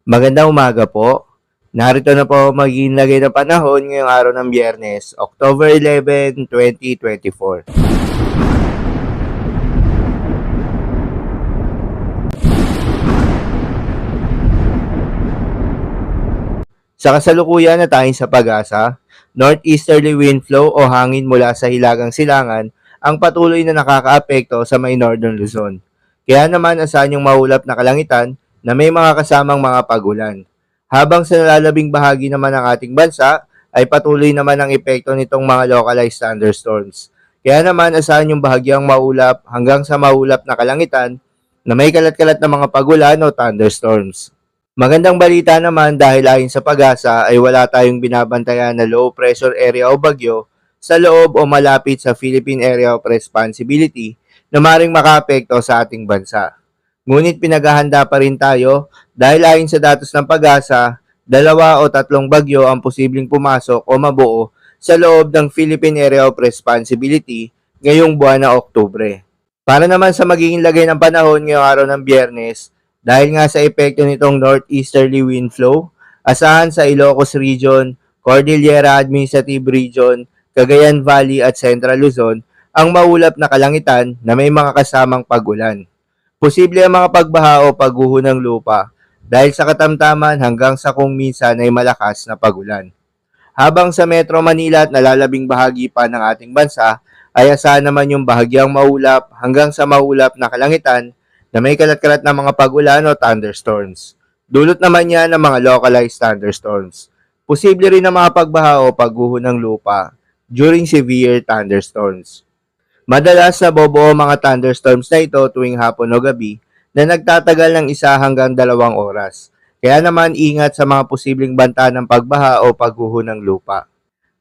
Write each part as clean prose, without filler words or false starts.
Magandang umaga po. Narito na po ako maglagay ng panahon ngayong araw ng Biyernes, October 11, 2024. Sa kasalukuyan na tanging sa pag-asa, northeasterly wind flow o hangin mula sa hilagang silangan ang patuloy na nakakaapekto sa may northern Luzon. Kaya naman asahan yung maulap na kalangitan na may mga kasamang mga pagulan. Habang sa nalalabing bahagi naman ng ating bansa, ay patuloy naman ang epekto nitong mga localized thunderstorms. Kaya naman asahan yung bahagyang maulap hanggang sa maulap na kalangitan na may kalat-kalat na mga pagulan o thunderstorms. Magandang balita naman dahil ayon sa pag-asa ay wala tayong binabantayan na low pressure area o bagyo sa loob o malapit sa Philippine Area of Responsibility na maring makaapekto sa ating bansa. Ngunit pinaghahanda pa rin tayo dahil ayon sa datos ng pag-asa, 2 o 3 bagyo ang posibleng pumasok o mabuo sa loob ng Philippine Area of Responsibility ngayong buwan ng Oktubre. Para naman sa magiging lagay ng panahon ngayong araw ng Biyernes, dahil nga sa epekto nitong northeasterly wind flow, asahan sa Ilocos Region, Cordillera Administrative Region, Cagayan Valley at Central Luzon ang maulap na kalangitan na may mga kasamang pagulan. Posible ang mga pagbaha o pagguho ng lupa dahil sa katamtaman hanggang sa kung minsan ay malakas na pagulan. Habang sa Metro Manila at nalalabing bahagi pa ng ating bansa, ay asahan naman yung bahagyang maulap hanggang sa maulap na kalangitan na may kalat-kalat na mga pagulan o thunderstorms. Dulot naman yan ng mga localized thunderstorms. Posible rin na mga pagbaha o pagguho ng lupa during severe thunderstorms. Madalas nabobuo mga thunderstorms na ito tuwing hapon o gabi na nagtatagal ng 1 hanggang 2 oras. Kaya naman ingat sa mga posibleng banta ng pagbaha o pagguho ng lupa.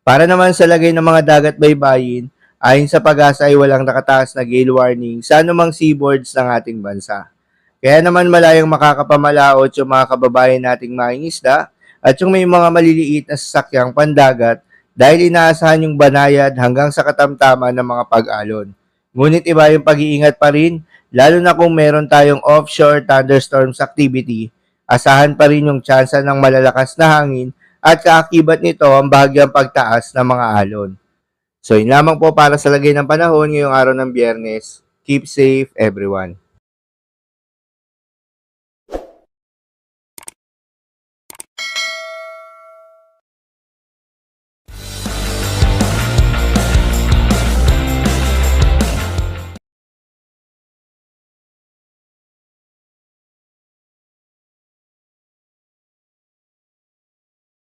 Para naman sa lagay ng mga dagat baybayin, ayon sa pag-asa ay walang nakataas na gale warning sa anumang seaboards ng ating bansa. Kaya naman malayang makakapamalaot yung mga kababayan nating mangingisda at yung may mga maliliit na sasakyang pandagat dahil inaasahan yung banayad hanggang sa katamtaman ng mga pag-alon. Ngunit iba yung pag-iingat pa rin, lalo na kung meron tayong offshore thunderstorms activity, asahan pa rin yung tsansa ng malalakas na hangin at kaakibat nito ang bahagyang pagtaas ng mga alon. So yun lamang po para sa lagay ng panahon ngayong araw ng Biyernes. Keep safe everyone.